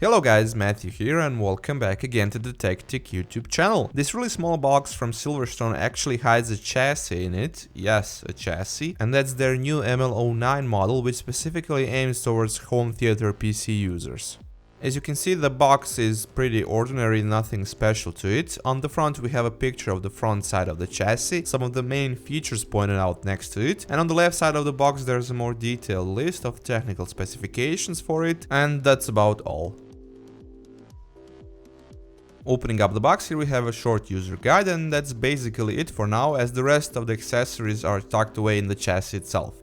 Hello guys, Matthew here and welcome back again to the TechTick YouTube channel. This really small box from SilverStone actually hides a chassis in it, yes, a chassis, and that's their new ML09 model, which specifically aims towards home theater PC users. As you can see, the box is pretty ordinary, nothing special to it. On the front we have a picture of the front side of the chassis, some of the main features pointed out next to it, and on the left side of the box there's a more detailed list of technical specifications for it, and that's about all. Opening up the box, here we have a short user guide, and that's basically it for now, as the rest of the accessories are tucked away in the chassis itself.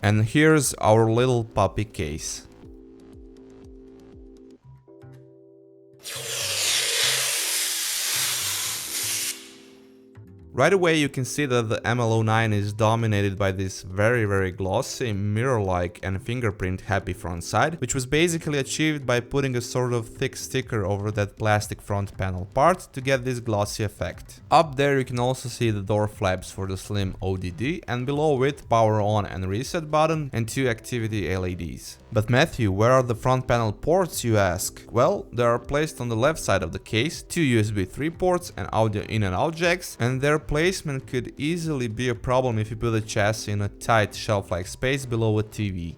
And here's our little puppy case. Right away you can see that the ML09 is dominated by this very glossy, mirror-like and fingerprint happy front side, which was basically achieved by putting a sort of thick sticker over that plastic front panel part to get this glossy effect. Up there you can also see the door flaps for the slim ODD, and below it power on and reset button and two activity LEDs. But Matthew, where are the front panel ports, you ask? Well, they are placed on the left side of the case, two USB 3 ports and audio in and out jacks, and their placement could easily be a problem if you put the chassis in a tight shelf-like space below a TV.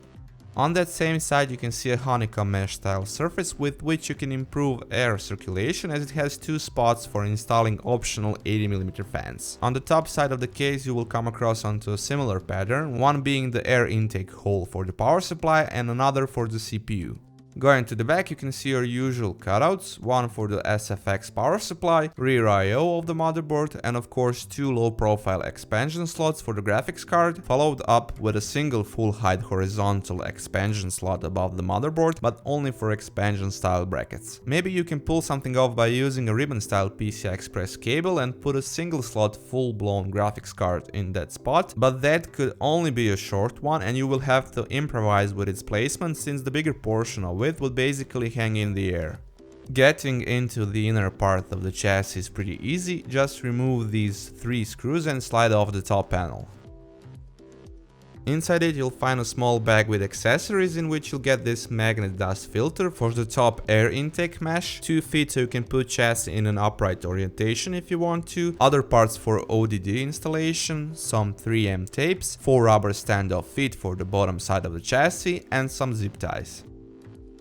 On that same side you can see a honeycomb mesh style surface with which you can improve air circulation, as it has two spots for installing optional 80mm fans. On the top side of the case you will come across onto a similar pattern, one being the air intake hole for the power supply and another for the CPU. Going to the back you can see your usual cutouts, one for the SFX power supply, rear I/O of the motherboard, and of course two low profile expansion slots for the graphics card, followed up with a single full height horizontal expansion slot above the motherboard, but only for expansion style brackets. Maybe you can pull something off by using a ribbon style PCI Express cable and put a single slot full blown graphics card in that spot, but that could only be a short one and you will have to improvise with its placement, since the bigger portion of it would basically hang in the air. Getting into the inner part of the chassis is pretty easy, just remove these three screws and slide off the top panel. Inside it you'll find a small bag with accessories, in which you'll get this magnet dust filter for the top air intake mesh, 2 feet so you can put chassis in an upright orientation if you want to, other parts for ODD installation, some 3M tapes, 4 rubber standoff feet for the bottom side of the chassis, and some zip ties.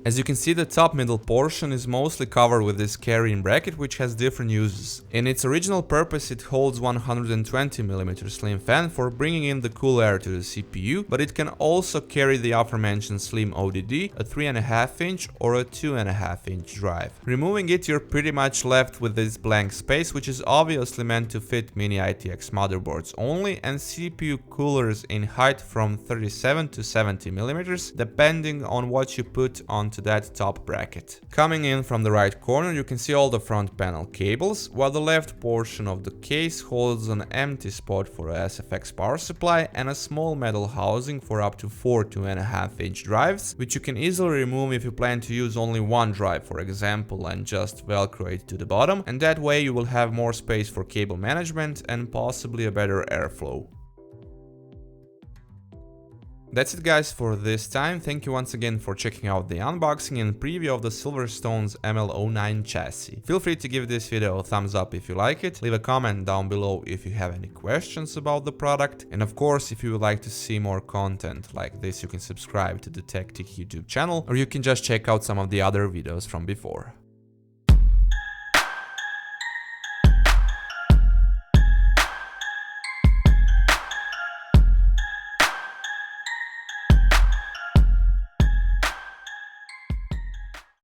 As you can see, the top middle portion is mostly covered with this carrying bracket, which has different uses. In its original purpose it holds 120mm slim fan for bringing in the cool air to the CPU, but it can also carry the aforementioned slim ODD, a 3.5-inch or a 2.5-inch drive. Removing it, you're pretty much left with this blank space, which is obviously meant to fit mini ITX motherboards only, and CPU coolers in height from 37 to 70mm, depending on what you put on to that top bracket. Coming in from the right corner you can see all the front panel cables, while the left portion of the case holds an empty spot for a SFX power supply and a small metal housing for up to 4 2.5-inch drives, which you can easily remove if you plan to use only one drive, for example, and just velcro it to the bottom, and that way you will have more space for cable management and possibly a better airflow. That's it guys for this time. Thank you once again for checking out the unboxing and preview of the SilverStone's ML09 chassis. Feel free to give this video a thumbs up if you like it, leave a comment down below if you have any questions about the product, and of course if you would like to see more content like this you can subscribe to the TechTick YouTube channel, or you can just check out some of the other videos from before.